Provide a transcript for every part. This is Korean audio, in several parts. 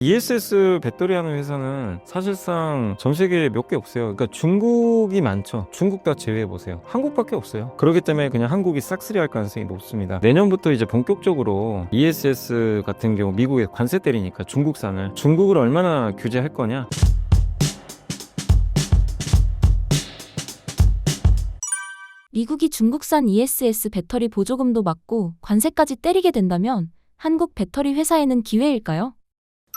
ESS 배터리 하는 회사는 사실상 전 세계에 몇 개 없어요. 그러니까 중국이 많죠. 중국 다 제외해 보세요. 한국밖에 없어요. 그렇기 때문에 그냥 한국이 싹쓸이 할 가능성이 높습니다. 내년부터 이제 본격적으로 ESS 같은 경우 미국에 관세 때리니까 중국산을 중국을 얼마나 규제할 거냐. 미국이 중국산 ESS 배터리 보조금도 막고 관세까지 때리게 된다면 한국 배터리 회사에는 기회일까요?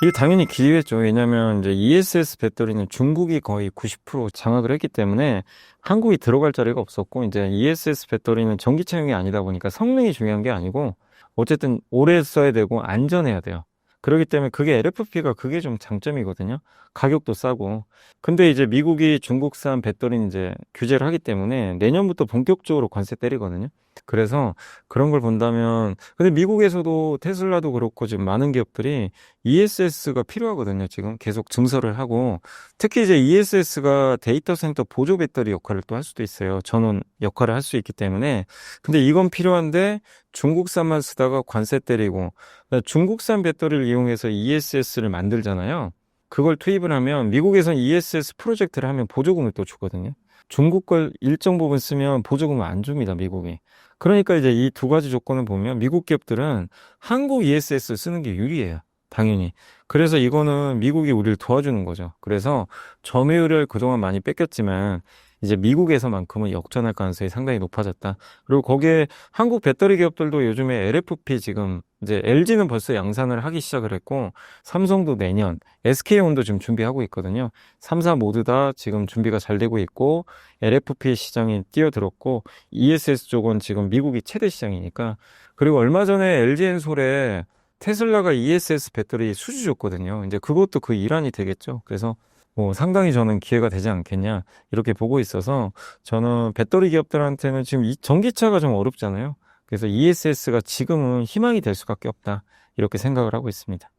이게 당연히 기회죠. 왜냐면 이제 ESS 배터리는 중국이 거의 90% 장악을 했기 때문에 한국이 들어갈 자리가 없었고, 이제 ESS 배터리는 전기차용이 아니다 보니까 성능이 중요한 게 아니고 어쨌든 오래 써야 되고 안전해야 돼요. 그렇기 때문에 그게 LFP가 그게 좀 장점이거든요. 가격도 싸고. 근데 이제 미국이 중국산 배터리는 이제 규제를 하기 때문에 내년부터 본격적으로 관세 때리거든요. 그래서 그런 걸 본다면, 근데 미국에서도 테슬라도 그렇고 지금 많은 기업들이 ESS가 필요하거든요. 지금 계속 증설을 하고, 특히 이제 ESS가 데이터 센터 보조 배터리 역할을 또 할 수도 있어요. 전원 역할을 할 수 있기 때문에. 근데 이건 필요한데 중국산만 쓰다가 관세 때리고, 중국산 배터리를 이용해서 ESS를 만들잖아요. 그걸 투입을 하면 미국에선 ESS 프로젝트를 하면 보조금을 또 주거든요. 중국 걸 일정 부분 쓰면 보조금을 안 줍니다, 미국이. 그러니까 이제 이 두 가지 조건을 보면 미국 기업들은 한국 ESS 쓰는 게 유리해요. 당연히. 그래서 이거는 미국이 우리를 도와주는 거죠. 그래서 점유율을 그동안 많이 뺏겼지만 이제 미국에서만큼은 역전할 가능성이 상당히 높아졌다. 그리고 거기에 한국 배터리 기업들도 요즘에 LFP 지금 이제 LG는 벌써 양산을 하기 시작을 했고, 삼성도 내년, SK온도 지금 준비하고 있거든요. 3사 모두 다 지금 준비가 잘 되고 있고, LFP 시장이 뛰어들었고, ESS 쪽은 지금 미국이 최대 시장이니까. 그리고 얼마 전에 LG엔솔에 테슬라가 ESS 배터리 수주 줬거든요. 이제 그것도 그 일환이 되겠죠. 그래서 뭐 상당히 저는 기회가 되지 않겠냐 이렇게 보고 있어서, 저는 배터리 기업들한테는 지금 이 전기차가 좀 어렵잖아요. 그래서 ESS가 지금은 희망이 될 수밖에 없다 이렇게 생각을 하고 있습니다.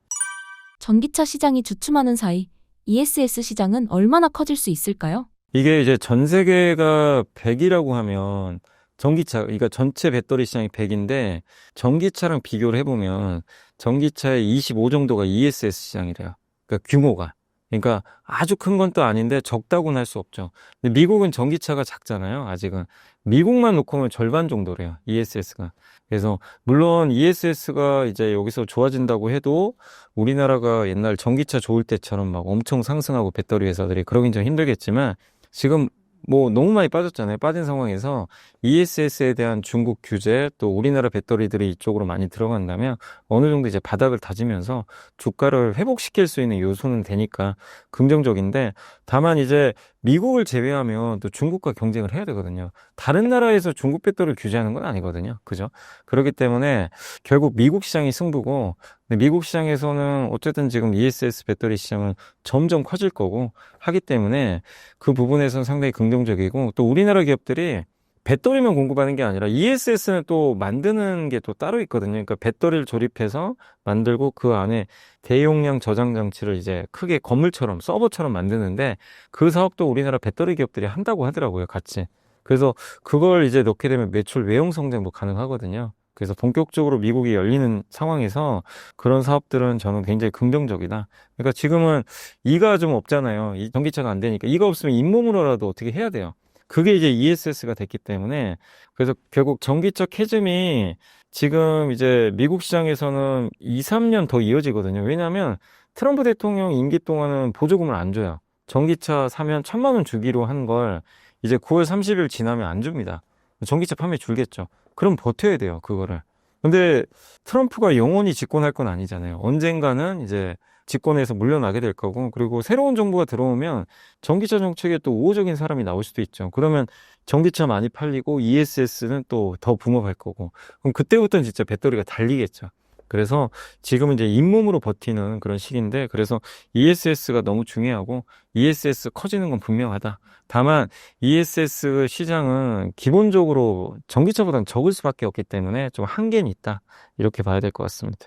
전기차 시장이 주춤하는 사이 ESS 시장은 얼마나 커질 수 있을까요? 이게 이제 전 세계가 100이라고 하면 전기차, 그러니까 전체 배터리 시장이 100인데 전기차랑 비교를 해보면 전기차의 25 정도가 ESS 시장이래요. 그러니까 규모가. 그러니까 아주 큰 건 또 아닌데 적다고는 할 수 없죠. 근데 미국은 전기차가 작잖아요. 아직은. 미국만 놓고 보면 절반 정도래요. ESS가. 그래서 물론 ESS가 이제 여기서 좋아진다고 해도 우리나라가 옛날 전기차 좋을 때처럼 막 엄청 상승하고 배터리 회사들이 그러긴 좀 힘들겠지만, 지금 뭐 너무 많이 빠졌잖아요. 빠진 상황에서 ESS에 대한 중국 규제, 또 우리나라 배터리들이 이쪽으로 많이 들어간다면 어느 정도 이제 바닥을 다지면서 주가를 회복시킬 수 있는 요소는 되니까 긍정적인데, 다만 이제 미국을 제외하면 또 중국과 경쟁을 해야 되거든요. 다른 나라에서 중국 배터리를 규제하는 건 아니거든요. 그죠? 그렇기 때문에 결국 미국 시장이 승부고, 근데 미국 시장에서는 어쨌든 지금 ESS 배터리 시장은 점점 커질 거고 하기 때문에 그 부분에서는 상당히 긍정적이고, 또 우리나라 기업들이 배터리만 공급하는 게 아니라 ESS는 또 만드는 게 또 따로 있거든요. 그러니까 배터리를 조립해서 만들고 그 안에 대용량 저장 장치를 이제 크게 건물처럼 서버처럼 만드는데, 그 사업도 우리나라 배터리 기업들이 한다고 하더라고요, 같이. 그래서 그걸 이제 넣게 되면 매출 외형 성장도 가능하거든요. 그래서 본격적으로 미국이 열리는 상황에서 그런 사업들은 저는 굉장히 긍정적이다. 그러니까 지금은 이가 좀 없잖아요. 이 전기차가 안 되니까. 이가 없으면 잇몸으로라도 어떻게 해야 돼요. 그게 이제 ESS가 됐기 때문에, 그래서 결국 전기차 캐즘이 지금 이제 미국 시장에서는 2, 3년 더 이어지거든요. 왜냐하면 트럼프 대통령 임기 동안은 보조금을 안 줘요. 전기차 사면 1,000만 원 주기로 한 걸 이제 9월 30일 지나면 안 줍니다. 전기차 판매 줄겠죠. 그럼 버텨야 돼요, 그거를. 근데 트럼프가 영원히 집권할 건 아니잖아요. 언젠가는 이제 집권에서 물러나게 될 거고, 그리고 새로운 정부가 들어오면 전기차 정책에 또 우호적인 사람이 나올 수도 있죠. 그러면 전기차 많이 팔리고 ESS는 또 더 붐업할 거고, 그럼 그때부터는 진짜 배터리가 달리겠죠. 그래서 지금은 이제 잇몸으로 버티는 그런 시기인데, 그래서 ESS가 너무 중요하고 ESS 커지는 건 분명하다. 다만 ESS 시장은 기본적으로 전기차보다는 적을 수밖에 없기 때문에 좀 한계는 있다, 이렇게 봐야 될 것 같습니다.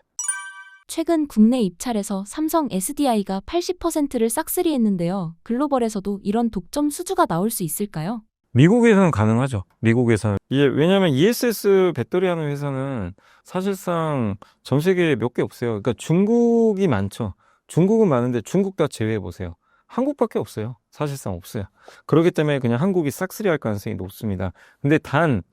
최근 국내 입찰에서 삼성 SDI가 80%를 싹쓸이했는데요. 글로벌에서도 이런 독점 수주가 나올 수 있을까요? 미국에서는 가능하죠. 미국에서는. 이게 왜냐하면 ESS 배터리 하는 회사는 사실상 전 세계에 몇 개 없어요. 그러니까 중국이 많죠. 중국은 많은데 중국 다 제외해 보세요. 한국밖에 없어요. 사실상 없어요. 그렇기 때문에 그냥 한국이 싹쓸이 할 가능성이 높습니다. 근데 다른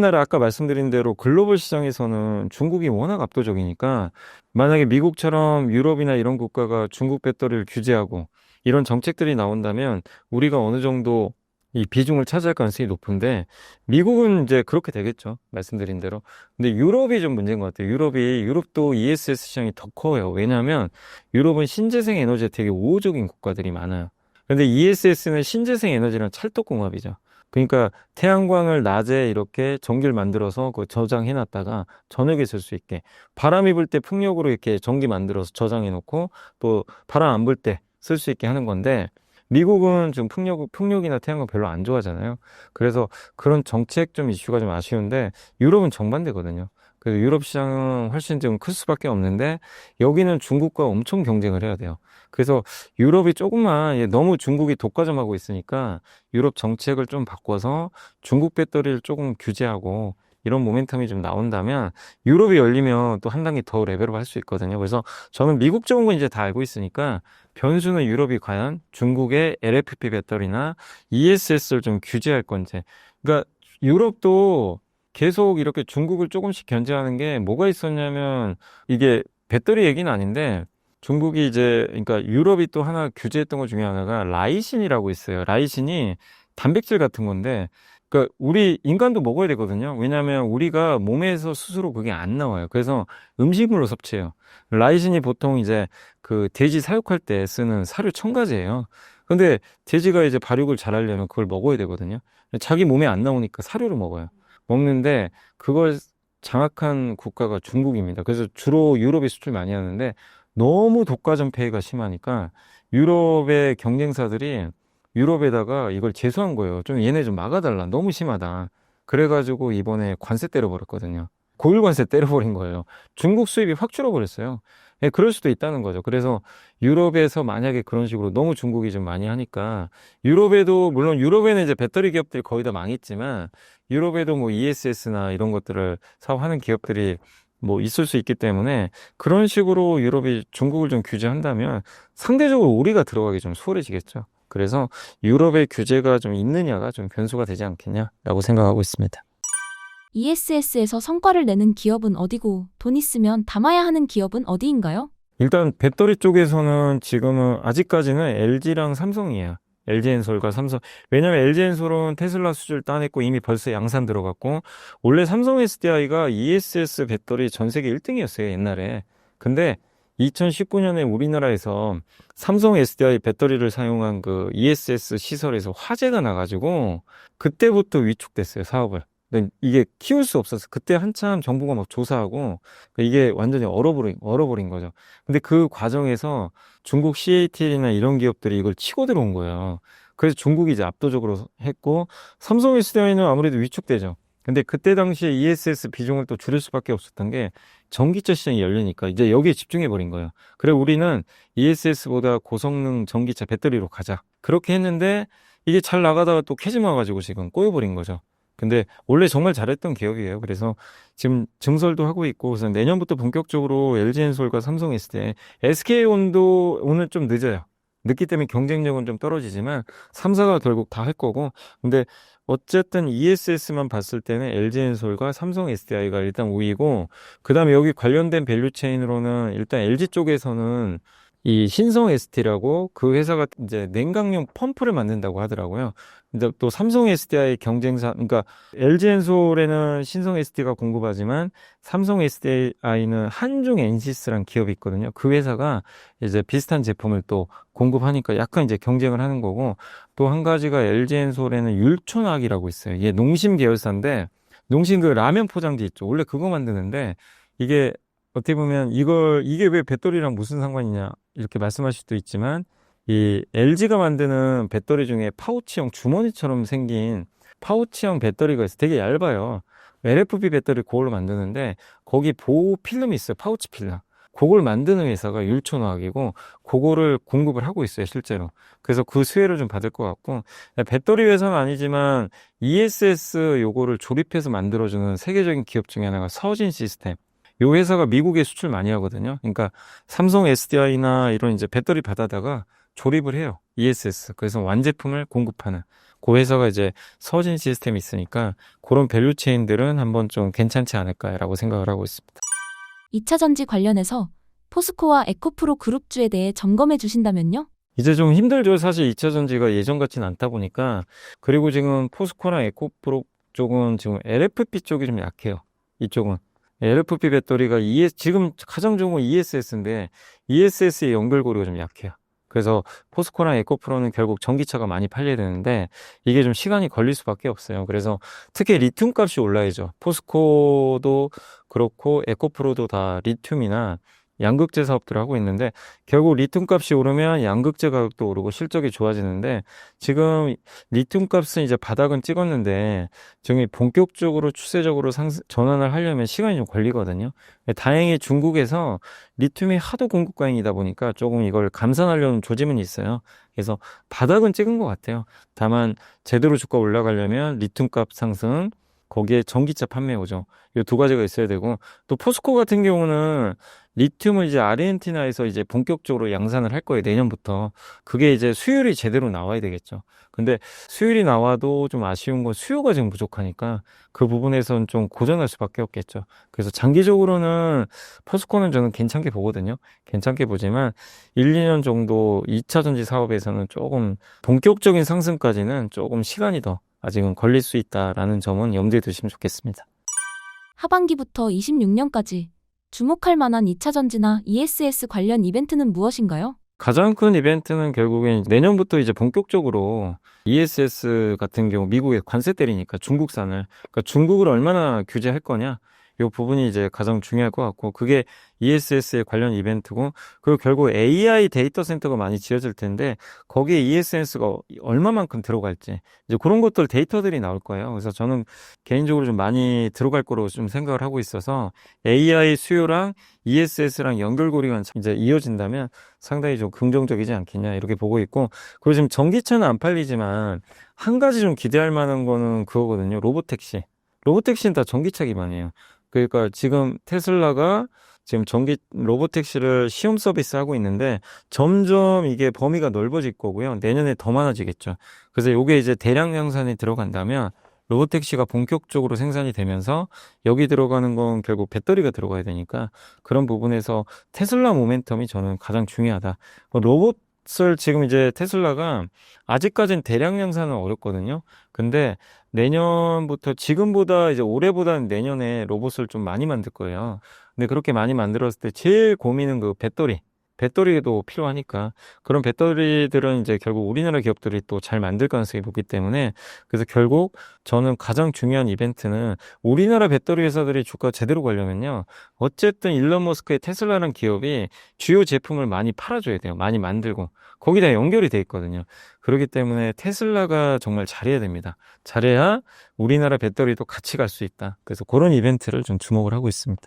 나라 아까 말씀드린 대로 글로벌 시장에서는 중국이 워낙 압도적이니까 만약에 미국처럼 유럽이나 이런 국가가 중국 배터리를 규제하고 이런 정책들이 나온다면 우리가 어느 정도 이 비중을 차지할 가능성이 높은데 미국은 이제 그렇게 되겠죠. 말씀드린 대로. 근데 유럽이 좀 문제인 것 같아요. 유럽도 ESS 시장이 더 커요. 왜냐하면 유럽은 신재생 에너지에 되게 우호적인 국가들이 많아요. 근데 ESS는 신재생 에너지랑 찰떡궁합이죠. 그러니까 태양광을 낮에 이렇게 전기를 만들어서 그 저장해 놨다가 저녁에 쓸 수 있게 바람이 불 때 풍력으로 이렇게 전기 만들어서 저장해 놓고 또 바람 안 불 때 쓸 수 있게 하는 건데 미국은 지금 풍력이나 태양광 별로 안 좋아하잖아요. 그래서 그런 정책 좀 이슈가 좀 아쉬운데 유럽은 정반대거든요. 그래서 유럽 시장은 훨씬 좀 클 수밖에 없는데 여기는 중국과 엄청 경쟁을 해야 돼요. 그래서 유럽이 조금만 너무 중국이 독과점하고 있으니까 유럽 정책을 좀 바꿔서 중국 배터리를 조금 규제하고 이런 모멘텀이 좀 나온다면 유럽이 열리면 또 한 단계 더 레벨업 할 수 있거든요. 그래서 저는 미국 적인 건 이제 다 알고 있으니까 변수는 유럽이 과연 중국의 LFP 배터리나 ESS를 좀 규제할 건지. 그러니까 유럽도 계속 이렇게 중국을 조금씩 견제하는 게 뭐가 있었냐면 이게 배터리 얘기는 아닌데 중국이 이제 그러니까 유럽이 또 하나 규제했던 것 중에 하나가 라이신이라고 있어요. 라이신이 단백질 같은 건데 그러니까 우리 인간도 먹어야 되거든요. 왜냐하면 우리가 몸에서 스스로 그게 안 나와요. 그래서 음식물로 섭취해요. 라이신이 보통 이제 그 돼지 사육할 때 쓰는 사료 첨가제예요. 근데 돼지가 이제 발육을 잘 하려면 그걸 먹어야 되거든요. 자기 몸에 안 나오니까 사료를 먹어요. 먹는데 그걸 장악한 국가가 중국입니다. 그래서 주로 유럽에 수출 많이 하는데 너무 독과점 폐해가 심하니까 유럽의 경쟁사들이 유럽에다가 이걸 제소한 거예요. 좀 얘네 좀 막아달라. 너무 심하다. 그래가지고 이번에 관세 때려버렸거든요. 고율 관세 때려버린 거예요. 중국 수입이 확 줄어버렸어요. 예, 그럴 수도 있다는 거죠. 그래서 유럽에서 만약에 그런 식으로 너무 중국이 좀 많이 하니까 유럽에도 물론 유럽에는 이제 배터리 기업들이 거의 다 망했지만 유럽에도 뭐 ESS나 이런 것들을 사업하는 기업들이 뭐 있을 수 있기 때문에 그런 식으로 유럽이 중국을 좀 규제한다면 상대적으로 우리가 들어가기 좀 수월해지겠죠. 그래서 유럽의 규제가 좀 있느냐가 좀 변수가 되지 않겠냐라고 생각하고 있습니다. ESS에서 성과를 내는 기업은 어디고 돈 있으면 담아야 하는 기업은 어디인가요? 일단 배터리 쪽에서는 지금은 아직까지는 LG랑 삼성이에요. LG엔솔과 삼성. 왜냐면 LG엔솔은 테슬라 수주를 따냈고 이미 벌써 양산 들어갔고 원래 삼성 SDI가 ESS 배터리 전 세계 1등이었어요, 옛날에. 근데 2019년에 우리나라에서 삼성 SDI 배터리를 사용한 그 ESS 시설에서 화재가 나가지고 그때부터 위축됐어요, 사업을. 근데 이게 키울 수 없어서 그때 한참 정부가 막 조사하고 이게 완전히 얼어버린 거죠. 근데 그 과정에서 중국 CATL이나 이런 기업들이 이걸 치고 들어온 거예요. 그래서 중국이 이제 압도적으로 했고 삼성 SDI는 아무래도 위축되죠. 근데 그때 당시에 ESS 비중을 또 줄일 수밖에 없었던 게 전기차 시장이 열리니까 이제 여기에 집중해 버린 거예요. 그래 우리는 ESS보다 고성능 전기차 배터리로 가자. 그렇게 했는데 이게 잘 나가다가 또 캐즘 와가지고 지금 꼬여버린 거죠. 근데 원래 정말 잘했던 기업이에요. 그래서 지금 증설도 하고 있고 그래서 내년부터 본격적으로 LG엔솔과 삼성 SDI, SK온도 오늘 좀 늦어요. 늦기 때문에 경쟁력은 좀 떨어지지만 3사가 결국 다 할 거고 근데 어쨌든 ESS만 봤을 때는 LG엔솔과 삼성 SDI가 일단 우위고 그다음에 여기 관련된 밸류체인으로는 일단 LG 쪽에서는 이 신성 ST라고 그 회사가 이제 냉각용 펌프를 만든다고 하더라고요. 근데 또 삼성 SDI 경쟁사, 그러니까 LG엔솔에는 신성 SD가 공급하지만 삼성 SDI는 한중 엔시스란 기업이 있거든요. 그 회사가 이제 비슷한 제품을 또 공급하니까 약간 이제 경쟁을 하는 거고 또 한 가지가 LG엔솔에는 율촌학이라고 있어요. 이게 농심 계열사인데 농심 그 라면 포장지 있죠. 원래 그거 만드는데 이게 어떻게 보면 이게 왜 배터리랑 무슨 상관이냐 이렇게 말씀하실 수도 있지만 이 LG가 만드는 배터리 중에 파우치형 주머니처럼 생긴 파우치형 배터리가 있어요. 되게 얇아요. LFP 배터리 그걸로 만드는데 거기 보호 필름이 있어요. 파우치 필름. 그걸 만드는 회사가 율촌화학이고 그거를 공급을 하고 있어요. 실제로. 그래서 그 수혜를 좀 받을 것 같고 배터리 회사는 아니지만 ESS 요거를 조립해서 만들어주는 세계적인 기업 중에 하나가 서진 시스템. 요 회사가 미국에 수출 많이 하거든요. 그러니까 삼성 SDI나 이런 이제 배터리 받아다가 조립을 해요. ESS. 그래서 완제품을 공급하는. 그 회사가 이제 서진 시스템이 있으니까 그런 밸류 체인들은 한번 좀 괜찮지 않을까라고 생각을 하고 있습니다. 2차 전지 관련해서 포스코와 에코프로 그룹주에 대해 점검해 주신다면요? 이제 좀 힘들죠. 사실 2차 전지가 예전 같진 않다 보니까. 그리고 지금 포스코나 에코프로 쪽은 지금 LFP 쪽이 좀 약해요. 이쪽은. LFP 배터리가 지금 가장 좋은 건 ESS인데 ESS의 연결고리가 좀 약해요. 그래서 포스코나 에코프로는 결국 전기차가 많이 팔려야 되는데 이게 좀 시간이 걸릴 수밖에 없어요. 그래서 특히 리튬 값이 올라야죠. 포스코도 그렇고 에코프로도 다 리튬이나 양극재 사업들을 하고 있는데 결국 리튬 값이 오르면 양극재 가격도 오르고 실적이 좋아지는데 지금 리튬 값은 이제 바닥은 찍었는데 지금 본격적으로 추세적으로 전환을 하려면 시간이 좀 걸리거든요. 다행히 중국에서 리튬이 하도 공급 과잉이다 보니까 조금 이걸 감산하려는 조짐은 있어요. 그래서 바닥은 찍은 것 같아요. 다만 제대로 주가 올라가려면 리튬 값 상승, 거기에 전기차 판매 오죠. 이 두 가지가 있어야 되고 또 포스코 같은 경우는 리튬을 이제 아르헨티나에서 이제 본격적으로 양산을 할 거예요. 내년부터. 그게 이제 수율이 제대로 나와야 되겠죠. 근데 수율이 나와도 좀 아쉬운 건 수요가 지금 부족하니까 그 부분에서는 좀 고전할 수밖에 없겠죠. 그래서 장기적으로는 포스코는 저는 괜찮게 보거든요. 괜찮게 보지만 1, 2년 정도 2차 전지 사업에서는 조금 본격적인 상승까지는 조금 시간이 더 아직은 걸릴 수 있다라는 점은 염두에 두시면 좋겠습니다. 하반기부터 26년까지 주목할 만한 2차 전지나 ESS 관련 이벤트는 무엇인가요? 가장 큰 이벤트는 결국엔 내년부터 이제 본격적으로 ESS 같은 경우 미국에 관세 때리니까 중국산을, 그러니까 중국을 얼마나 규제할 거냐, 이 부분이 이제 가장 중요할 것 같고, 그게 ESS의 관련 이벤트고, 그리고 결국 AI 데이터 센터가 많이 지어질 텐데 거기에 ESS가 얼마만큼 들어갈지 이제 그런 것들 데이터들이 나올 거예요. 그래서 저는 개인적으로 좀 많이 들어갈 거로 좀 생각을 하고 있어서 AI 수요랑 ESS랑 연결고리가 이제 이어진다면 상당히 좀 긍정적이지 않겠냐 이렇게 보고 있고, 그리고 지금 전기차는 안 팔리지만 한 가지 좀 기대할 만한 거는 그거거든요. 로보택시는 다 전기차 기반이에요. 그러니까 지금 테슬라가 지금 로보택시를 시험 서비스 하고 있는데 점점 이게 범위가 넓어질 거고요. 내년에 더 많아지겠죠. 그래서 이게 이제 대량 양산에 들어간다면 로보택시가 본격적으로 생산이 되면서 여기 들어가는 건 결국 배터리가 들어가야 되니까 그런 부분에서 테슬라 모멘텀이 저는 가장 중요하다. 로봇을 지금 이제 테슬라가 아직까지는 대량 양산은 어렵거든요. 근데 내년부터 지금보다 이제 올해보다는 내년에 로봇을 좀 많이 만들 거예요. 근데 그렇게 많이 만들었을 때 제일 고민은 그 배터리도 필요하니까 그런 배터리들은 이제 결국 우리나라 기업들이 또 잘 만들 가능성이 높기 때문에 그래서 결국 저는 가장 중요한 이벤트는 우리나라 배터리 회사들이 주가 제대로 가려면요. 어쨌든 일론 머스크의 테슬라라는 기업이 주요 제품을 많이 팔아줘야 돼요. 많이 만들고. 거기다 연결이 돼 있거든요. 그렇기 때문에 테슬라가 정말 잘해야 됩니다. 잘해야 우리나라 배터리도 같이 갈 수 있다. 그래서 그런 이벤트를 좀 주목을 하고 있습니다.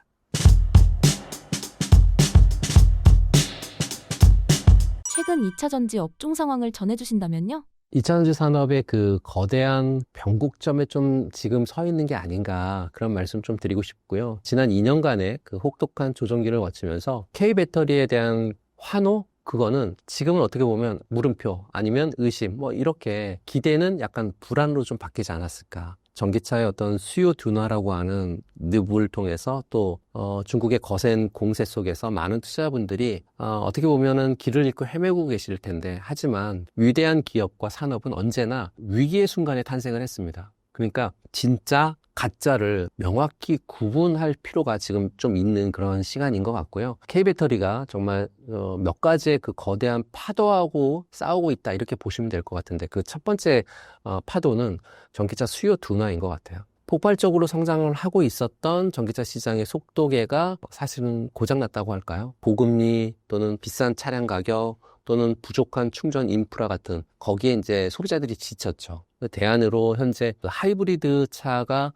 최근 2차 전지 업종 상황을 전해주신다면요? 2차 전지 산업의 그 거대한 변곡점에 좀 지금 서 있는 게 아닌가 그런 말씀 좀 드리고 싶고요. 지난 2년간의 그 혹독한 조정기를 거치면서 K배터리에 대한 환호? 그거는 지금은 어떻게 보면 물음표 아니면 의심 뭐 이렇게 기대는 약간 불안으로 좀 바뀌지 않았을까. 전기차의 어떤 수요 둔화라고 하는 늪을 통해서 또 중국의 거센 공세 속에서 많은 투자자분들이 어떻게 보면은 길을 잃고 헤매고 계실 텐데 하지만 위대한 기업과 산업은 언제나 위기의 순간에 탄생을 했습니다. 그러니까 진짜 가짜를 명확히 구분할 필요가 지금 좀 있는 그런 시간인 것 같고요. K배터리가 정말 몇 가지의 그 거대한 파도하고 싸우고 있다 이렇게 보시면 될 것 같은데 그 첫 번째 파도는 전기차 수요 둔화인 것 같아요. 폭발적으로 성장을 하고 있었던 전기차 시장의 속도계가 사실은 고장났다고 할까요? 고금리 또는 비싼 차량 가격 또는 부족한 충전 인프라 같은 거기에 이제 소비자들이 지쳤죠. 그 대안으로 현재 그 하이브리드 차가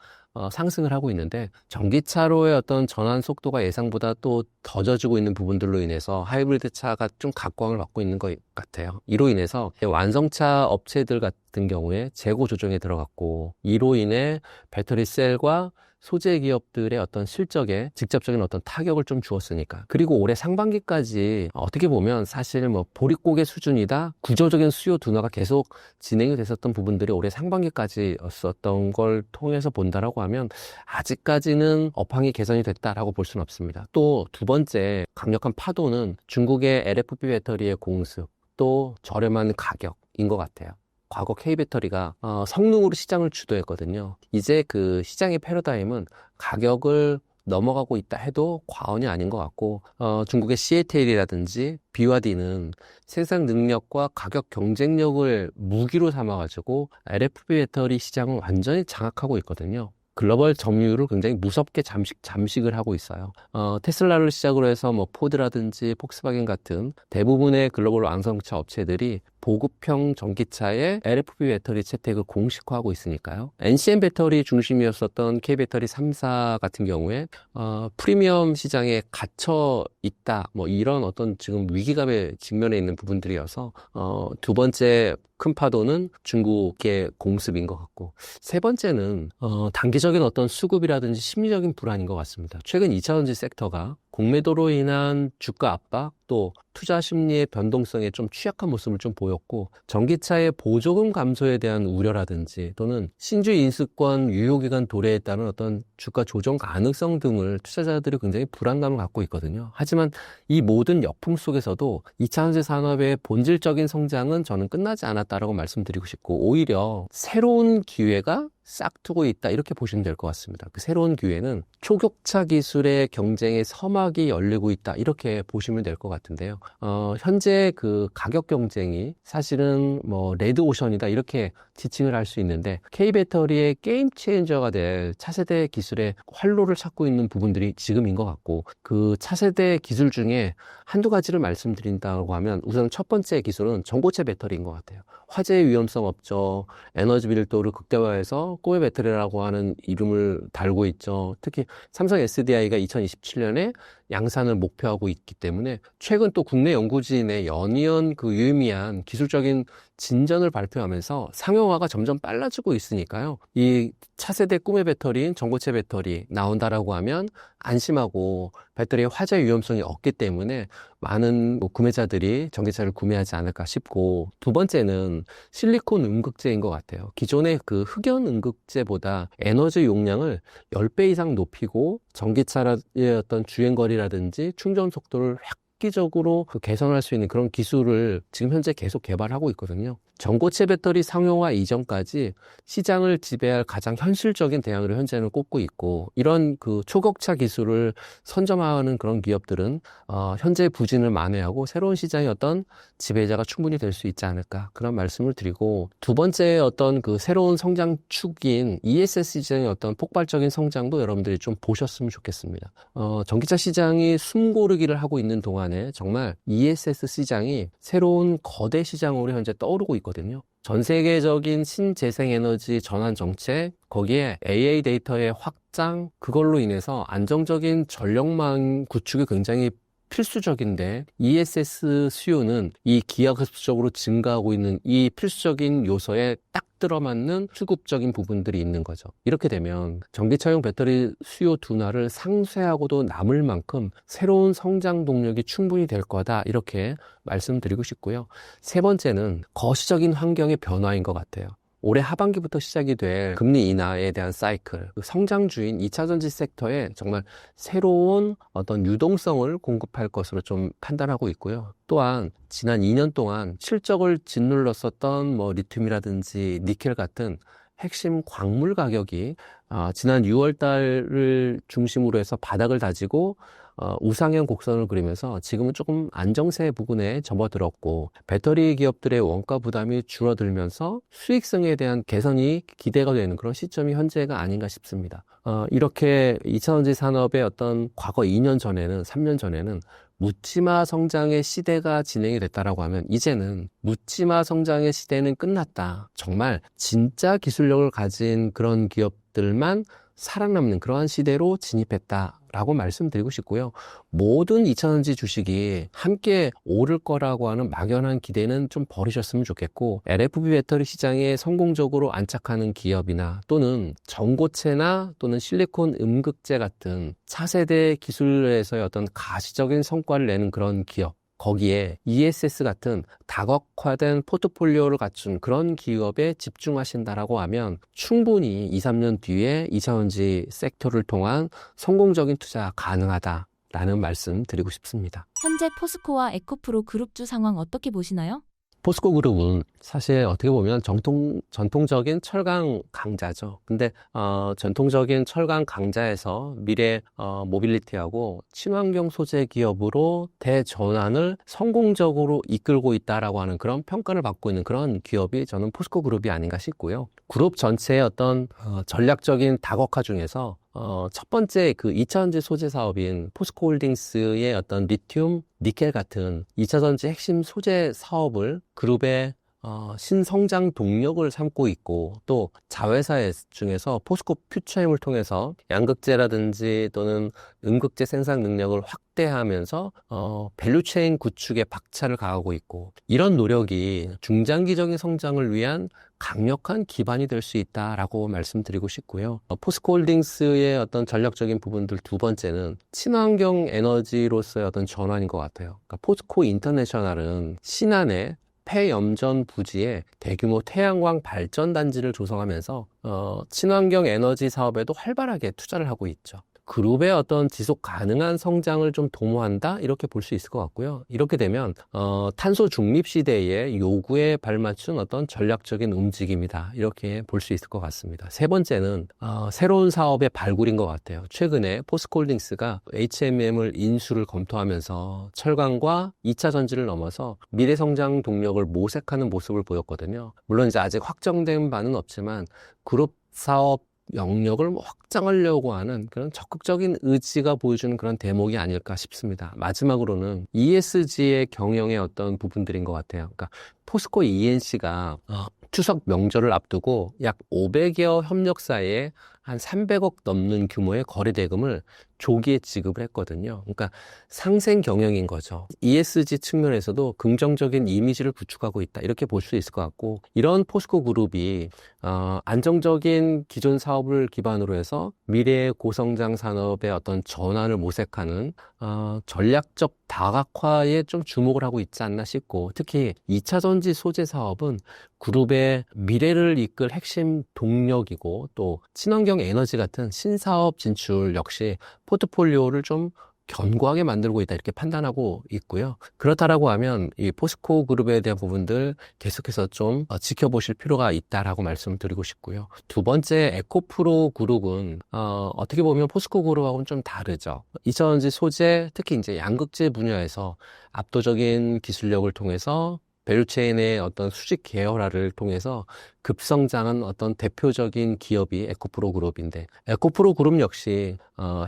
상승을 하고 있는데, 전기차로의 어떤 전환 속도가 예상보다 또 더뎌지고 있는 부분들로 인해서 하이브리드 차가 좀 각광을 받고 있는 것 같아요. 이로 인해서 완성차 업체들 같은 경우에 재고 조정에 들어갔고, 이로 인해 배터리 셀과 소재 기업들의 어떤 실적에 직접적인 어떤 타격을 좀 주었으니까. 그리고 올해 상반기까지 어떻게 보면 사실 뭐 보릿고개 수준이다, 구조적인 수요 둔화가 계속 진행이 됐었던 부분들이 올해 상반기까지였었던 걸 통해서 본다라고 하면 아직까지는 업황이 개선이 됐다라고 볼 수는 없습니다. 또 두 번째 강력한 파도는 중국의 LFP 배터리의 공급, 또 저렴한 가격인 것 같아요. 과거 K배터리가 성능으로 시장을 주도했거든요. 이제 그 시장의 패러다임은 가격을 넘어가고 있다 해도 과언이 아닌 것 같고, 중국의 CATL이라든지 BYD는 생산 능력과 가격 경쟁력을 무기로 삼아가지고 LFP 배터리 시장을 완전히 장악하고 있거든요. 글로벌 점유율을 굉장히 무섭게 잠식을 하고 있어요. 테슬라를 시작으로 해서 뭐 포드라든지 폭스바겐 같은 대부분의 글로벌 완성차 업체들이 보급형 전기차에 LFP 배터리 채택을 공식화하고 있으니까요. NCM 배터리 중심이었었던 K배터리 3사 같은 경우에 프리미엄 시장에 갇혀 있다, 뭐 이런 어떤 지금 위기감에 직면해 있는 부분들이어서 두 번째 큰 파도는 중국의 공습인 것 같고, 세 번째는 단기적인 어떤 수급이라든지 심리적인 불안인 것 같습니다. 최근 2차전지 섹터가 공매도로 인한 주가 압박, 또 투자 심리의 변동성에 좀 취약한 모습을 좀 보였고, 전기차의 보조금 감소에 대한 우려라든지 또는 신주 인수권 유효기간 도래에 따른 어떤 주가 조정 가능성 등을 투자자들이 굉장히 불안감을 갖고 있거든요. 하지만 이 모든 역풍 속에서도 2차전지 산업의 본질적인 성장은 저는 끝나지 않았다라고 말씀드리고 싶고, 오히려 새로운 기회가 싹트고 있다, 이렇게 보시면 될 것 같습니다. 그 새로운 기회는 초격차 기술의 경쟁의 서막이 열리고 있다, 이렇게 보시면 될 것 같은데요. 현재 그 가격 경쟁이 사실은 뭐 레드오션이다, 이렇게 지칭을 할 수 있는데, K배터리의 게임 체인저가 될 차세대 기술의 활로를 찾고 있는 부분들이 지금인 것 같고, 그 차세대 기술 중에 한두 가지를 말씀드린다고 하면, 우선 첫 번째 기술은 전고체 배터리인 것 같아요. 화재의 위험성 없죠. 에너지 밀도를 극대화해서 꼬메 배터리라고 하는 이름을 달고 있죠. 특히 삼성 SDI가 2027년에 양산을 목표하고 있기 때문에 최근 또 국내 연구진의 연이은 그 유의미한 기술적인 진전을 발표하면서 상용화가 점점 빨라지고 있으니까요. 이 차세대 꿈의 배터리인 전고체 배터리 나온다라고 하면 안심하고 배터리의 화재 위험성이 없기 때문에 많은 구매자들이 전기차를 구매하지 않을까 싶고, 두 번째는 실리콘 음극재인 것 같아요. 기존의 그 흑연 음극재보다 에너지 용량을 10배 이상 높이고 전기차의 어떤 주행거리라든지 충전 속도를 획기적으로 개선할 수 있는 그런 기술을 지금 현재 계속 개발하고 있거든요. 전고체 배터리 상용화 이전까지 시장을 지배할 가장 현실적인 대안으로 현재는 꼽고 있고, 이런 그 초격차 기술을 선점하는 그런 기업들은 현재 부진을 만회하고 새로운 시장의 어떤 지배자가 충분히 될 수 있지 않을까, 그런 말씀을 드리고, 두 번째 어떤 그 새로운 성장 축인 ESS 시장의 어떤 폭발적인 성장도 여러분들이 좀 보셨으면 좋겠습니다. 전기차 시장이 숨고르기를 하고 있는 동안에 정말 ESS 시장이 새로운 거대 시장으로 현재 떠오르고 있거든요. 전 세계적인 신재생에너지 전환 정책, 거기에 AI 데이터의 확장, 그걸로 인해서 안정적인 전력망 구축이 굉장히 필수적인데, ESS 수요는 이 기하급수적으로 증가하고 있는 이 필수적인 요소에 딱 들어맞는 수급적인 부분들이 있는 거죠. 이렇게 되면 전기차용 배터리 수요 둔화를 상쇄하고도 남을 만큼 새로운 성장 동력이 충분히 될 거다, 이렇게 말씀드리고 싶고요. 세 번째는 거시적인 환경의 변화인 것 같아요. 올해 하반기부터 시작이 될 금리 인하에 대한 사이클, 그 성장주인 2차전지 섹터에 정말 새로운 어떤 유동성을 공급할 것으로 좀 판단하고 있고요. 또한 지난 2년 동안 실적을 짓눌렀었던 뭐 리튬이라든지 니켈 같은 핵심 광물 가격이 지난 6월 달을 중심으로 해서 바닥을 다지고 우상향 곡선을 그리면서 지금은 조금 안정세 부근에 접어들었고, 배터리 기업들의 원가 부담이 줄어들면서 수익성에 대한 개선이 기대가 되는 그런 시점이 현재가 아닌가 싶습니다. 이렇게 2차전지 산업의 어떤 과거 2년 전에는, 3년 전에는 묻지마 성장의 시대가 진행이 됐다라고 하면 이제는 묻지마 성장의 시대는 끝났다. 정말 진짜 기술력을 가진 그런 기업들만 살아남는 그러한 시대로 진입했다라고 말씀드리고 싶고요. 모든 2차전지 주식이 함께 오를 거라고 하는 막연한 기대는 좀 버리셨으면 좋겠고, LFP 배터리 시장에 성공적으로 안착하는 기업이나 또는 전고체나 또는 실리콘 음극재 같은 차세대 기술에서의 어떤 가시적인 성과를 내는 그런 기업, 거기에 ESS 같은 다각화된 포트폴리오를 갖춘 그런 기업에 집중하신다라고 하면 충분히 2, 3년 뒤에 2차전지 섹터를 통한 성공적인 투자 가능하다라는 말씀 드리고 싶습니다. 현재 포스코와 에코프로 그룹주 상황 어떻게 보시나요? 포스코 그룹은 사실 어떻게 보면 전통적인 철강 강자죠. 근데 전통적인 철강 강자에서 미래 모빌리티하고 친환경 소재 기업으로 대전환을 성공적으로 이끌고 있다라고 하는 그런 평가를 받고 있는 그런 기업이 저는 포스코 그룹이 아닌가 싶고요. 그룹 전체의 어떤 전략적인 다각화 중에서 첫 번째 그 2차전지 소재 사업인 포스코홀딩스의 어떤 리튬, 니켈 같은 2차전지 핵심 소재 사업을 그룹의 신성장 동력을 삼고 있고, 또 자회사 중에서 포스코 퓨처엠을 통해서 양극재라든지 또는 음극재 생산 능력을 확대하면서 밸류체인 구축에 박차를 가하고 있고, 이런 노력이 중장기적인 성장을 위한 강력한 기반이 될 수 있다라고 말씀드리고 싶고요. 포스코홀딩스의 어떤 전략적인 부분들 두 번째는 친환경 에너지로서의 어떤 전환인 것 같아요. 그러니까 포스코 인터내셔널은 신안에 폐염전 부지에 대규모 태양광 발전 단지를 조성하면서 친환경 에너지 사업에도 활발하게 투자를 하고 있죠. 그룹의 어떤 지속 가능한 성장을 좀 도모한다, 이렇게 볼 수 있을 것 같고요. 이렇게 되면 탄소 중립 시대의 요구에 발맞춘 어떤 전략적인 움직임이다, 이렇게 볼 수 있을 것 같습니다. 세 번째는 새로운 사업의 발굴인 것 같아요. 최근에 포스코홀딩스가 HMM을 인수를 검토하면서 철강과 2차 전지를 넘어서 미래 성장 동력을 모색하는 모습을 보였거든요. 물론 이제 아직 확정된 바는 없지만 그룹 사업 영역을 확장하려고 하는 그런 적극적인 의지가 보여주는 그런 대목이 아닐까 싶습니다. 마지막으로는 ESG의 경영의 어떤 부분들인 것 같아요. 그러니까 포스코 ENC가 추석 명절을 앞두고 약 500여 협력사에 한 300억 넘는 규모의 거래 대금을 조기에 지급을 했거든요. 그러니까 상생 경영인 거죠. ESG 측면에서도 긍정적인 이미지를 구축하고 있다, 이렇게 볼 수 있을 것 같고, 이런 포스코 그룹이 안정적인 기존 사업을 기반으로 해서 미래의 고성장 산업의 어떤 전환을 모색하는 전략적 다각화에 좀 주목을 하고 있지 않나 싶고, 특히 2차전지 소재 사업은 그룹의 미래를 이끌 핵심 동력이고, 또 친환경 에너지 같은 신사업 진출 역시 포트폴리오를 좀 견고하게 만들고 있다, 이렇게 판단하고 있고요. 그렇다라고 하면 이 포스코 그룹에 대한 부분들 계속해서 좀 지켜보실 필요가 있다라고 말씀드리고 싶고요. 두 번째, 에코프로 그룹은 어떻게 보면 포스코 그룹하고는 좀 다르죠. 2차전지 소재, 특히 이제 양극재 분야에서 압도적인 기술력을 통해서 밸류체인의 어떤 수직 계열화를 통해서 급성장한 어떤 대표적인 기업이 에코프로 그룹인데, 에코프로 그룹 역시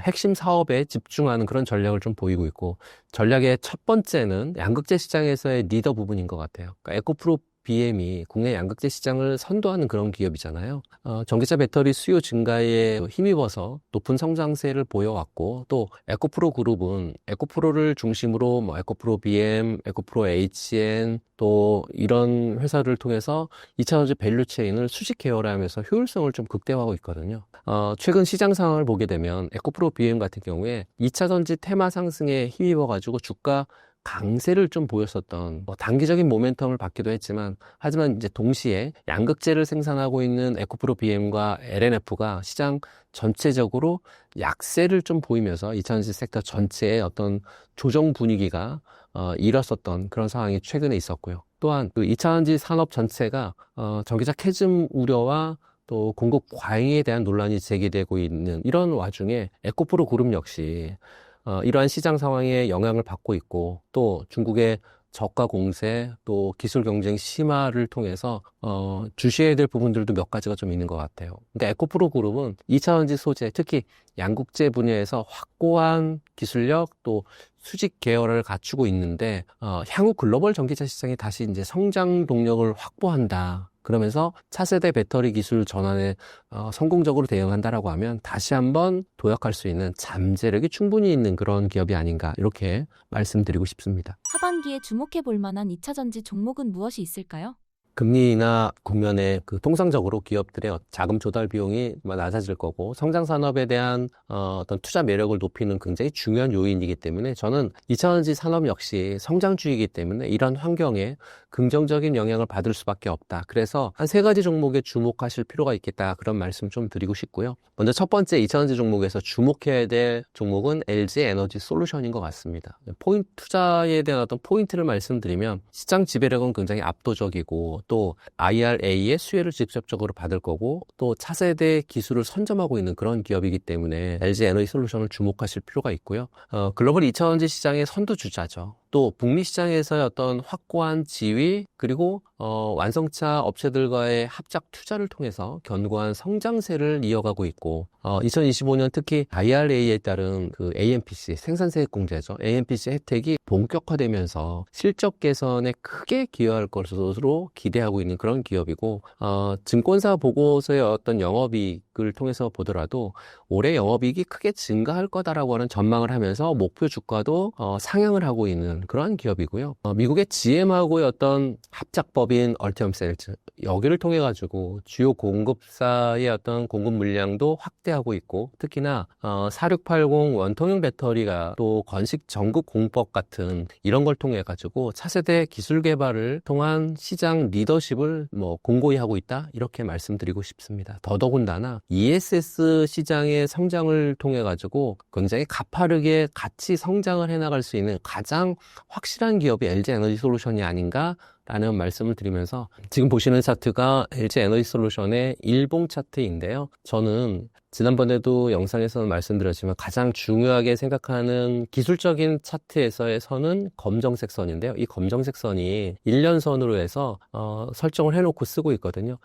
핵심 사업에 집중하는 그런 전략을 좀 보이고 있고, 전략의 첫 번째는 양극재 시장에서의 리더 부분인 것 같아요. 그러니까 에코프로 BM이 국내 양극재 시장을 선도하는 그런 기업이잖아요. 전기차 배터리 수요 증가에 힘입어서 높은 성장세를 보여왔고, 또 에코프로 그룹은 에코프로를 중심으로 에코프로 BM, 에코프로 HN, 또 이런 회사를 통해서 2차전지 밸류체인을 수직 계열화하면서 효율성을 좀 극대화하고 있거든요. 최근 시장 상황을 보게 되면 에코프로 BM 같은 경우에 2차전지 테마 상승에 힘입어가지고 주가 강세를 좀 보였었던, 단기적인 모멘텀을 받기도 했지만, 하지만 이제 동시에 양극재를 생산하고 있는 에코프로 BM과 LNF가 시장 전체적으로 약세를 좀 보이면서 2차전지 섹터 전체의 어떤 조정 분위기가 일었었던 그런 상황이 최근에 있었고요. 또한 그 2차전지 산업 전체가 전기차 캐즘 우려와 또 공급 과잉에 대한 논란이 제기되고 있는 이런 와중에 에코프로 그룹 역시 이러한 시장 상황에 영향을 받고 있고, 또 중국의 저가 공세 또 기술 경쟁 심화를 통해서 주시해야 될 부분들도 몇 가지가 좀 있는 것 같아요. 근데 에코프로 그룹은 2차전지 소재, 특히 양극재 분야에서 확고한 기술력 또 수직 계열을 갖추고 있는데 향후 글로벌 전기차 시장이 다시 이제 성장 동력을 확보한다. 그러면서 차세대 배터리 기술 전환에 성공적으로 대응한다라고 하면 다시 한번 도약할 수 있는 잠재력이 충분히 있는 그런 기업이 아닌가 이렇게 말씀드리고 싶습니다. 하반기에 주목해 볼 만한 2차전지 종목은 무엇이 있을까요? 금리 인하 국면에 통상적으로 기업들의 자금 조달 비용이 낮아질 거고 성장 산업에 대한 어떤 투자 매력을 높이는 굉장히 중요한 요인이기 때문에 저는 2차전지 산업 역시 성장주이기 때문에 이런 환경에 긍정적인 영향을 받을 수밖에 없다. 그래서 한 3가지 종목에 주목하실 필요가 있겠다. 그런 말씀 좀 드리고 싶고요. 먼저 첫 번째 2차전지 종목에서 주목해야 될 종목은 LG 에너지 솔루션인 것 같습니다. 투자에 대한 어떤 포인트를 말씀드리면 시장 지배력은 굉장히 압도적이고 또 IRA의 수혜를 직접적으로 받을 거고 또 차세대 기술을 선점하고 있는 그런 기업이기 때문에 LG 에너지 솔루션을 주목하실 필요가 있고요. 글로벌 2차전지 시장의 선두주자죠. 또 북미 시장에서의 어떤 확고한 지위 그리고 완성차 업체들과의 합작 투자를 통해서 견고한 성장세를 이어가고 있고 2025년 특히 IRA에 따른 그 AMPC 생산세액 공제죠. AMPC 혜택이 본격화되면서 실적 개선에 크게 기여할 것으로 기대하고 있는 그런 기업이고 증권사 보고서의 어떤 영업이익을 통해서 보더라도 올해 영업이익이 크게 증가할 거다라고 하는 전망을 하면서 목표 주가도 상향을 하고 있는 그러한 기업이고요. 미국의 GM하고의 어떤 합작법인 얼티엄셀즈 여기를 통해 가지고 주요 공급사의 어떤 공급 물량도 확대하고 있고 특히나 4680 원통형 배터리가 또 건식 전국 공법 같은 이런 걸 통해 가지고 차세대 기술 개발을 통한 시장 리더십을 공고히 하고 있다 이렇게 말씀드리고 싶습니다. 더더군다나 ESS 시장의 성장을 통해 가지고 굉장히 가파르게 같이 성장을 해나갈 수 있는 가장 확실한 기업이 LG 에너지 솔루션이 아닌가 라는 말씀을 드리면서 지금 보시는 차트가 LG 에너지 솔루션의 일봉 차트인데요. 저는 지난번에도 영상에서 말씀드렸지만 가장 중요하게 생각하는 기술적인 차트에서의 선은 검정색 선인데요. 이 검정색 선이 1년선으로 해서 설정을 해놓고 쓰고 있거든요.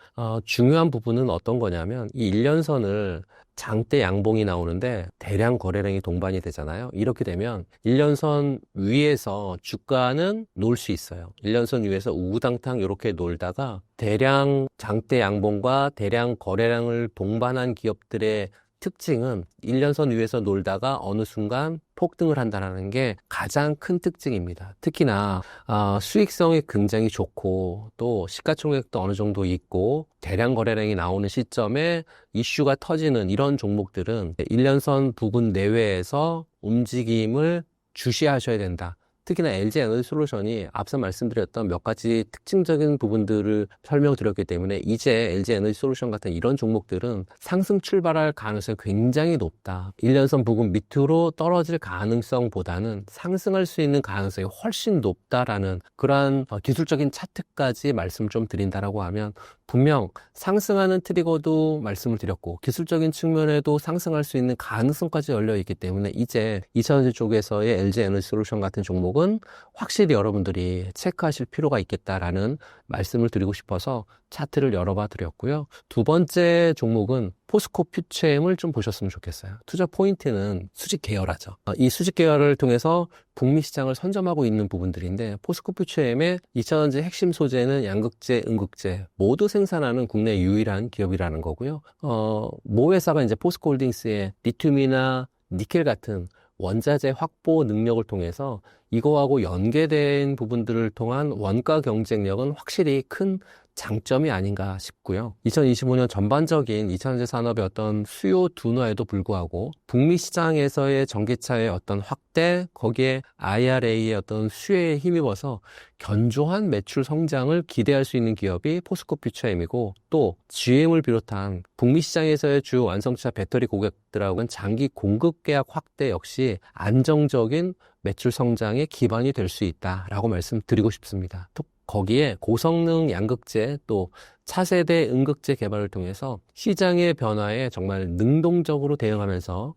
중요한 부분은 어떤 거냐면 이 1년선을 장대 양봉이 나오는데 대량 거래량이 동반이 되잖아요. 이렇게 되면 1년선 위에서 주가는 놀 수 있어요. 1년선 위에서 우당탕 이렇게 놀다가 대량 장대 양봉과 대량 거래량을 동반한 기업들의 특징은 1년선 위에서 놀다가 어느 순간 폭등을 한다는 게 가장 큰 특징입니다. 특히나 수익성이 굉장히 좋고 또 시가총액도 어느 정도 있고 대량 거래량이 나오는 시점에 이슈가 터지는 이런 종목들은 1년선 부근 내외에서 움직임을 주시하셔야 된다. 특히나 LG 에너지 솔루션이 앞서 말씀드렸던 몇 가지 특징적인 부분들을 설명드렸기 때문에 이제 LG 에너지 솔루션 같은 이런 종목들은 상승 출발할 가능성이 굉장히 높다. 1년선 부근 밑으로 떨어질 가능성보다는 상승할 수 있는 가능성이 훨씬 높다라는 그러한 기술적인 차트까지 말씀을 좀 드린다라고 하면 분명 상승하는 트리거도 말씀을 드렸고 기술적인 측면에도 상승할 수 있는 가능성까지 열려 있기 때문에 이제 2차전지 쪽에서의 LG 에너지 솔루션 같은 종목은 확실히 여러분들이 체크하실 필요가 있겠다라는 말씀을 드리고 싶어서 차트를 열어봐 드렸고요. 두 번째 종목은 포스코 퓨처엠을 좀 보셨으면 좋겠어요. 투자 포인트는 수직 계열화죠. 이 수직 계열을 통해서 북미 시장을 선점하고 있는 부분들인데 포스코 퓨처엠의 2차전지 핵심 소재는 양극재, 음극재 모두 생산하는 국내 유일한 기업이라는 거고요. 모 회사가 이제 포스코 홀딩스의 리튬이나 니켈 같은 원자재 확보 능력을 통해서 이거하고 연계된 부분들을 통한 원가 경쟁력은 확실히 큰 장점이 아닌가 싶고요. 2025년 전반적인 2차전지 산업의 어떤 수요 둔화에도 불구하고 북미 시장에서의 전기차의 어떤 확대, 거기에 IRA의 어떤 수혜에 힘입어서 견조한 매출 성장을 기대할 수 있는 기업이 포스코 퓨처엠이고 또 GM을 비롯한 북미 시장에서의 주요 완성차 배터리 고객들하고는 장기 공급 계약 확대 역시 안정적인 매출 성장의 기반이 될 수 있다라고 말씀드리고 싶습니다. 거기에 고성능 양극재 또 차세대 음극재 개발을 통해서 시장의 변화에 정말 능동적으로 대응하면서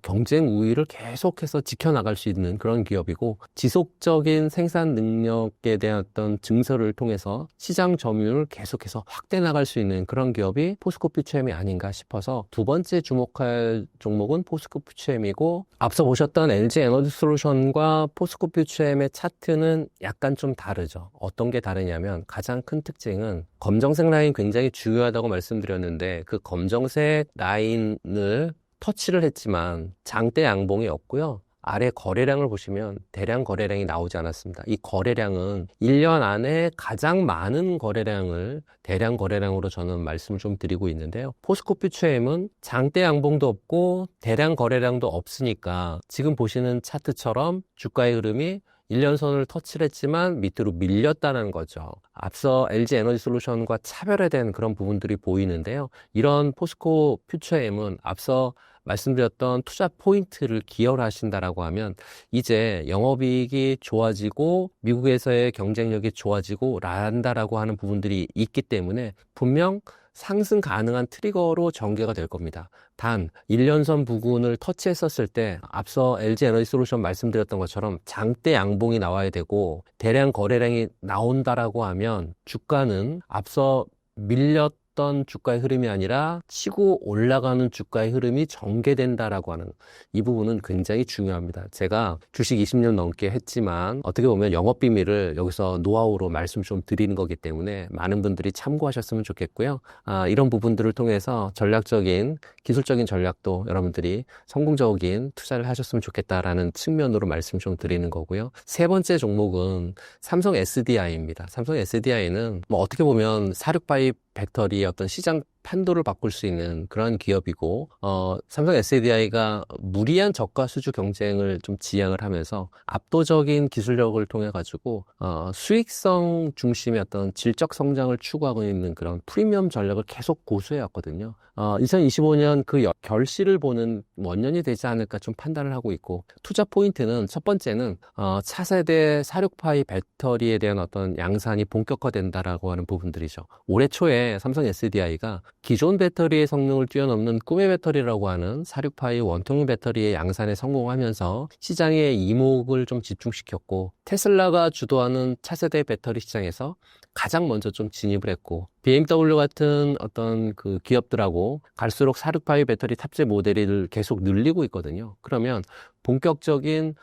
경쟁 우위를 계속해서 지켜나갈 수 있는 그런 기업이고, 지속적인 생산 능력에 대한 어떤 증설을 통해서 시장 점유율을 계속해서 확대 나갈 수 있는 그런 기업이 포스코 퓨처엠이 아닌가 싶어서 두 번째 주목할 종목은 포스코 퓨처엠이고, 앞서 보셨던 LG 에너지 솔루션과 포스코 퓨처엠의 차트는 약간 좀 다르죠. 어떤 게 다르냐면 가장 큰 특징은 검정색 라인 굉장히 중요하다고 말씀드렸는데, 그 검정색 라인을 터치를 했지만 장대 양봉이 없고요. 아래 거래량을 보시면 대량 거래량이 나오지 않았습니다. 이 거래량은 1년 안에 가장 많은 거래량을 대량 거래량으로 저는 말씀을 좀 드리고 있는데요. 포스코 퓨처엠은 장대 양봉도 없고 대량 거래량도 없으니까 지금 보시는 차트처럼 주가의 흐름이 1년선을 터치를 했지만 밑으로 밀렸다는 거죠. 앞서 LG 에너지 솔루션과 차별화된 그런 부분들이 보이는데요. 이런 포스코 퓨처엠은 앞서 말씀드렸던 투자 포인트를 기여하신다라고 하면 이제 영업이익이 좋아지고 미국에서의 경쟁력이 좋아지고 한다라고 하는 부분들이 있기 때문에 분명 상승 가능한 트리거로 전개가 될 겁니다. 단 1년선 부근을 터치했었을 때 앞서 LG 에너지 솔루션 말씀드렸던 것처럼 장대 양봉이 나와야 되고 대량 거래량이 나온다라고 하면 주가는 앞서 밀렸던 주가의 흐름이 아니라 치고 올라가는 주가의 흐름이 전개된다라고 하는 이 부분은 굉장히 중요합니다. 제가 주식 20년 넘게 했지만 어떻게 보면 영업 비밀을 여기서 노하우로 말씀 좀 드리는 거기 때문에 많은 분들이 참고하셨으면 좋겠고요. 이런 부분들을 통해서 전략적인 기술적인 전략도 여러분들이 성공적인 투자를 하셨으면 좋겠다라는 측면으로 말씀 좀 드리는 거고요. 세 번째 종목은 삼성 SDI입니다. 삼성 SDI는 어떻게 보면 사륙파입 배터리의 어떤 시장 판도를 바꿀 수 있는 그런 기업이고, 삼성 SDI가 무리한 저가 수주 경쟁을 좀 지향을 하면서 압도적인 기술력을 통해 가지고 수익성 중심의 어떤 질적 성장을 추구하고 있는 그런 프리미엄 전략을 계속 고수해 왔거든요. 2025년 그 결실을 보는 원년이 되지 않을까 좀 판단을 하고 있고, 투자 포인트는 첫 번째는 차세대 사륙파이 배터리에 대한 어떤 양산이 본격화된다라고 하는 부분들이죠. 올해 초에 삼성 SDI가 기존 배터리의 성능을 뛰어넘는 꿈의 배터리라고 하는 사륙파이 원통형 배터리의 양산에 성공하면서 시장의 이목을 좀 집중시켰고, 테슬라가 주도하는 차세대 배터리 시장에서 가장 먼저 좀 진입을 했고, BMW 같은 어떤 그 기업들하고 갈수록 사륙파이 배터리 탑재 모델을 계속 늘리고 있거든요. 그러면 본격적인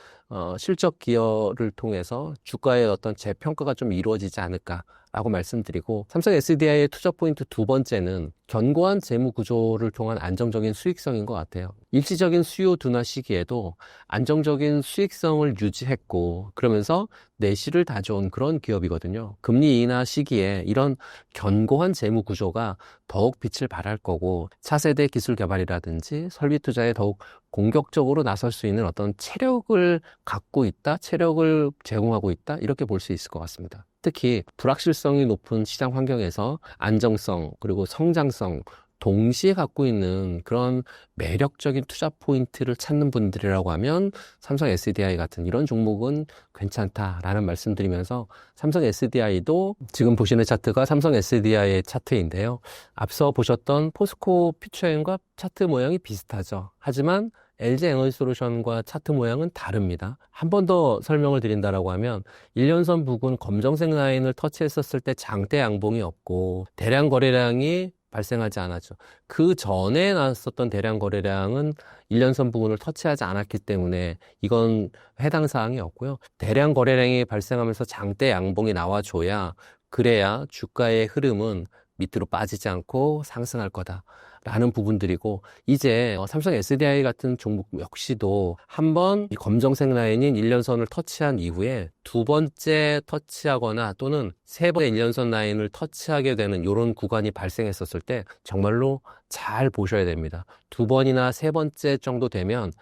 실적 기여를 통해서 주가의 어떤 재평가가 좀 이루어지지 않을까라고 말씀드리고, 삼성 SDI의 투자 포인트 두 번째는 견고한 재무 구조를 통한 안정적인 수익성인 것 같아요. 일시적인 수요 둔화 시기에도 안정적인 수익성을 유지했고, 그러면서 내실을 다져온 그런 기업이거든요. 금리 인하 시기에 이런 견고한 재무 구조가 더욱 빛을 발할 거고, 차세대 기술 개발이라든지 설비 투자에 더욱 공격적으로 나설 수 있는 어떤 체력을 갖고 있다, 체력을 제공하고 있다, 이렇게 볼 수 있을 것 같습니다. 특히 불확실성이 높은 시장 환경에서 안정성 그리고 성장성 동시에 갖고 있는 그런 매력적인 투자 포인트를 찾는 분들이라고 하면 삼성 SDI 같은 이런 종목은 괜찮다라는 말씀드리면서, 삼성 SDI도 지금 보시는 차트가 삼성 SDI의 차트인데요. 앞서 보셨던 포스코 퓨처엠과 차트 모양이 비슷하죠. 하지만 LG 에너지 솔루션과 차트 모양은 다릅니다. 한 번 더 설명을 드린다라고 하면 1년선 부근 검정색 라인을 터치했었을 때 장대 양봉이 없고 대량 거래량이 발생하지 않았죠. 그 전에 나왔었던 대량 거래량은 1년선 부근을 터치하지 않았기 때문에 이건 해당 사항이 없고요. 대량 거래량이 발생하면서 장대 양봉이 나와줘야, 그래야 주가의 흐름은 밑으로 빠지지 않고 상승할 거다라는 부분들이고, 이제 삼성 SDI 같은 종목 역시도 한번 이 검정색 라인인 1년선을 터치한 이후에 두 번째 터치하거나 또는 세 번째 1년선 라인을 터치하게 되는 이런 구간이 발생했었을 때 정말로 잘 보셔야 됩니다. 두 번이나 세 번째 정도 되면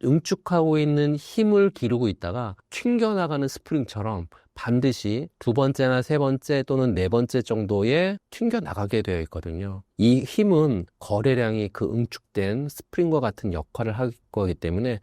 응축하고 있는 힘을 기르고 있다가 튕겨나가는 스프링처럼 반드시 두 번째나 세 번째 또는 네 번째 정도에 튕겨나가게 되어 있거든요. 이 힘은 거래량이 그 응축된 스프링과 같은 역할을 할 거기 때문에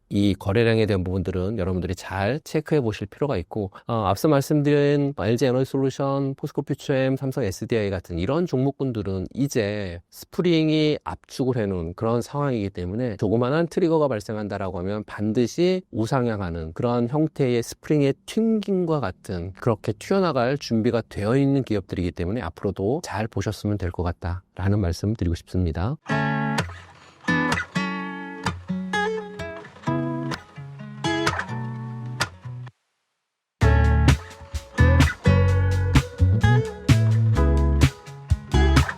이 거래량에 대한 부분들은 여러분들이 잘 체크해 보실 필요가 있고, 앞서 말씀드린 LG 에너지솔루션, 포스코 퓨처엠, 삼성 SDI 같은 이런 종목군들은 이제 스프링이 압축을 해놓은 그런 상황이기 때문에 조그만한 트리거가 발생한다라고 하면 반드시 우상향하는 그런 형태의 스프링의 튕김과 같은, 그렇게 튀어나갈 준비가 되어 있는 기업들이기 때문에 앞으로도 잘 보셨으면 될 것 같다라는 말씀 드리고 싶습니다.